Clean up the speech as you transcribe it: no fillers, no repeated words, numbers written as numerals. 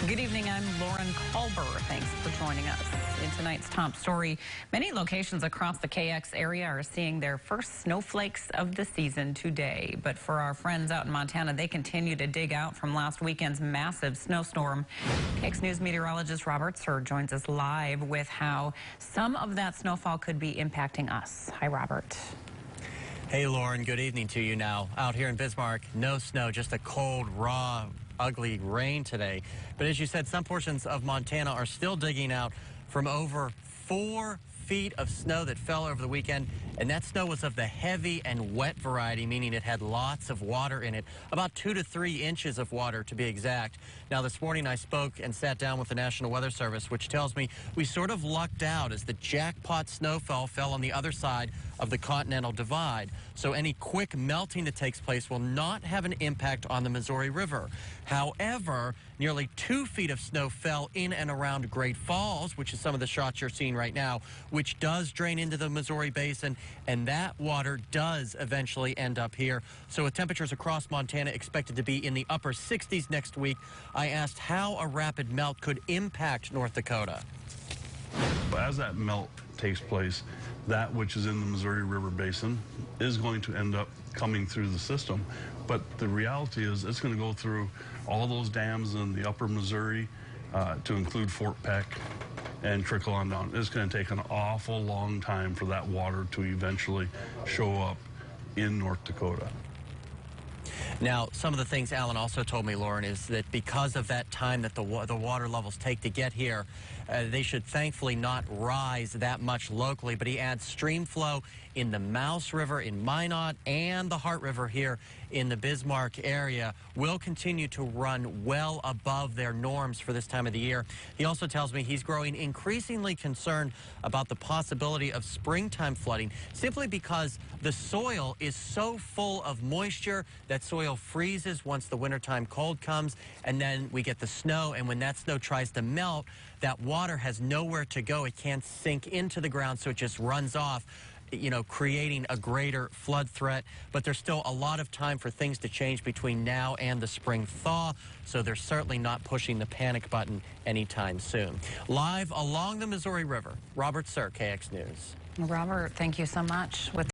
Good evening, I'm Lauren Culber. Thanks for joining us. In tonight's top story, many locations across the KX area are seeing their first snowflakes of the season today. But for our friends out in Montana, they continue to dig out from last weekend's massive snowstorm. KX News meteorologist Robert Suhr joins us live with how some of that snowfall could be impacting us. Hi, Robert. Hey, Lauren. Good evening to you now. Out here in Bismarck, no snow, just a cold, raw, ugly rain today. But as you said, some portions of Montana are still digging out from over 4 feet of snow that fell over the weekend. And that snow was of the heavy and wet variety, meaning it had lots of water in it, about 2 to 3 inches of water to be exact. Now, this morning I spoke and sat down with the National Weather Service, which tells me we sort of lucked out as the jackpot snowfall fell on the other side of the Continental Divide. So any quick melting that takes place will not have an impact on the Missouri River. However, nearly 2 feet of snow fell in and around Great Falls, which is some of the shots you're seeing right now, which does drain into the Missouri Basin, and that water does eventually end up here. So with temperatures across Montana expected to be in the upper 60s next week, I asked how a rapid melt could impact North Dakota. As that melt takes place, that which is in the Missouri River Basin is going to end up coming through the system. But the reality is it's going to go through all those dams in the upper Missouri to include Fort Peck and trickle on down. It's going to take an awful long time for that water to eventually show up in North Dakota. Now, some of the things Alan also told me, Lauren, is that because of that time that the water levels take to get here, they should thankfully not rise that much locally. But he adds stream flow in the Mouse River in Minot and the Heart River here in the Bismarck area will continue to run well above their norms for this time of the year. He also tells me he's growing increasingly concerned about the possibility of springtime flooding simply because the soil is so full of moisture that soil freezes once the wintertime cold comes, and then we get the snow, and when that snow tries to melt, that water has nowhere to go. It can't sink into the ground, so it just runs off, creating a greater flood threat. But there's still a lot of time for things to change between now and the spring thaw, so they're certainly not pushing the panic button anytime soon. Live along the Missouri River, Robert Suhr, KX News. Robert, thank you so much.